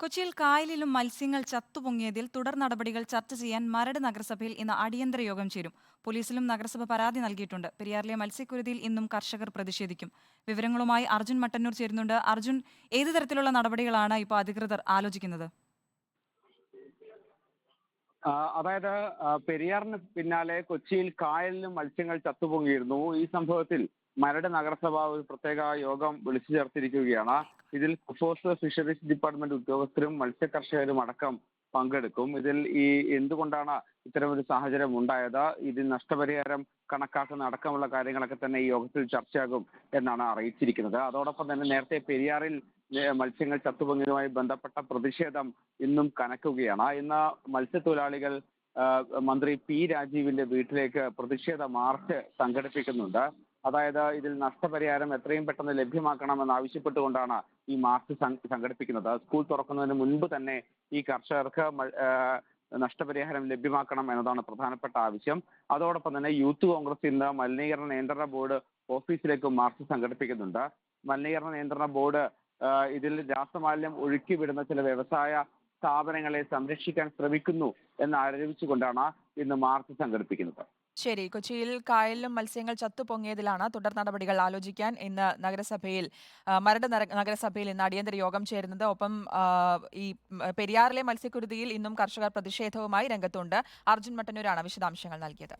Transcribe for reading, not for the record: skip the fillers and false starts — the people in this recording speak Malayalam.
കൊച്ചിയിൽ കായലിലും മത്സ്യങ്ങൾ ചത്തുപൊങ്ങിയതിൽ തുടർ നടപടികൾ ചർച്ച ചെയ്യാൻ മരട് നഗരസഭയിൽ ഇന്ന് അടിയന്തര യോഗം ചേരും. പോലീസിലും നഗരസഭ പരാതി നൽകിയിട്ടുണ്ട്. പെരിയാറിലെ മത്സ്യക്കുരുതിയിൽ ഇന്നും കർഷകർ പ്രതിഷേധിക്കും. വിവരങ്ങളുമായി അർജുൻ മട്ടന്നൂർ ചേരുന്നുണ്ട്. അർജുൻ, ഏതു തരത്തിലുള്ള നടപടികളാണ് ഇപ്പോൾ അധികൃതർ ആലോചിക്കുന്നത്? അതായത് പെരിയാറിന് പിന്നാലെ കൊച്ചിയിൽ കായലിലും മത്സ്യങ്ങൾ ചത്തുപൊങ്ങിയിരുന്നു. ഈ സംഭവത്തിൽ മരട് നഗരസഭ ഒരു പ്രത്യേക യോഗം വിളിച്ചു ചേർത്തിരിക്കുകയാണ്. ഇതിൽ കുഫോസ് ഫിഷറീസ് ഡിപ്പാർട്ട്മെന്റ് ഉദ്യോഗസ്ഥരും മത്സ്യകർഷകരും അടക്കം പങ്കെടുക്കും. ഇതിൽ എന്തുകൊണ്ടാണ് ഇത്തരമൊരു സാഹചര്യം ഉണ്ടായത്, ഇതിൽ നഷ്ടപരിഹാരം കണക്കാക്കുന്ന അടക്കമുള്ള കാര്യങ്ങളൊക്കെ തന്നെ ഈ യോഗത്തിൽ ചർച്ചയാകും എന്നാണ് അറിയിച്ചിരിക്കുന്നത്. അതോടൊപ്പം തന്നെ നേരത്തെ പെരിയാറിൽ മത്സ്യങ്ങൾ ചത്തുപൊങ്ങിയതുമായി ബന്ധപ്പെട്ട പ്രതിഷേധം ഇന്നും കനക്കുകയാണ്. ഇന്ന് മത്സ്യത്തൊഴിലാളികൾ മന്ത്രി പി രാജീവിന്റെ വീട്ടിലേക്ക് പ്രതിഷേധ മാർച്ച് സംഘടിപ്പിക്കുന്നുണ്ട്. അതായത് ഇതിൽ നഷ്ടപരിഹാരം എത്രയും പെട്ടെന്ന് ലഭ്യമാക്കണമെന്ന് ആവശ്യപ്പെട്ടുകൊണ്ടാണ് ഈ മാർച്ച് സംഘടിപ്പിക്കുന്നത്. സ്കൂൾ തുറക്കുന്നതിന് മുൻപ് തന്നെ ഈ കർഷകർക്ക് നഷ്ടപരിഹാരം ലഭ്യമാക്കണം എന്നതാണ് പ്രധാനപ്പെട്ട ആവശ്യം. അതോടൊപ്പം തന്നെ യൂത്ത് കോൺഗ്രസ് ഇന്ന് മലിനീകരണ നിയന്ത്രണ ബോർഡ് ഓഫീസിലേക്ക് മാർച്ച് സംഘടിപ്പിക്കുന്നുണ്ട്. മലിനീകരണ നിയന്ത്രണ ബോർഡ് ഇതിൽ രാസമാലിന്യം ഒഴുക്കി വിടുന്ന ചില വ്യവസായ സ്ഥാപനങ്ങളെ സംരക്ഷിക്കാൻ ശ്രമിക്കുന്നു എന്ന് ആരോപിച്ചുകൊണ്ടാണ് ഇന്ന് മാർച്ച് സംഘടിപ്പിക്കുന്നത്. ശരി. കൊച്ചിയിൽ കായലിലും മത്സ്യങ്ങൾ ചത്തുപൊങ്ങിയതിലാണ് തുടർ നടപടികൾ ആലോചിക്കാൻ ഇന്ന് മരട് നഗരസഭയിൽ ഇന്ന് അടിയന്തര യോഗം ചേരുന്നത്. ഒപ്പം പെരിയാറിലെ മത്സ്യക്കുരുതിയിൽ ഇന്നും കർഷകർ പ്രതിഷേധവുമായി രംഗത്തുണ്ട്. അർജുൻ മട്ടന്നൂരാണ് വിശദാംശങ്ങൾ നൽകിയത്.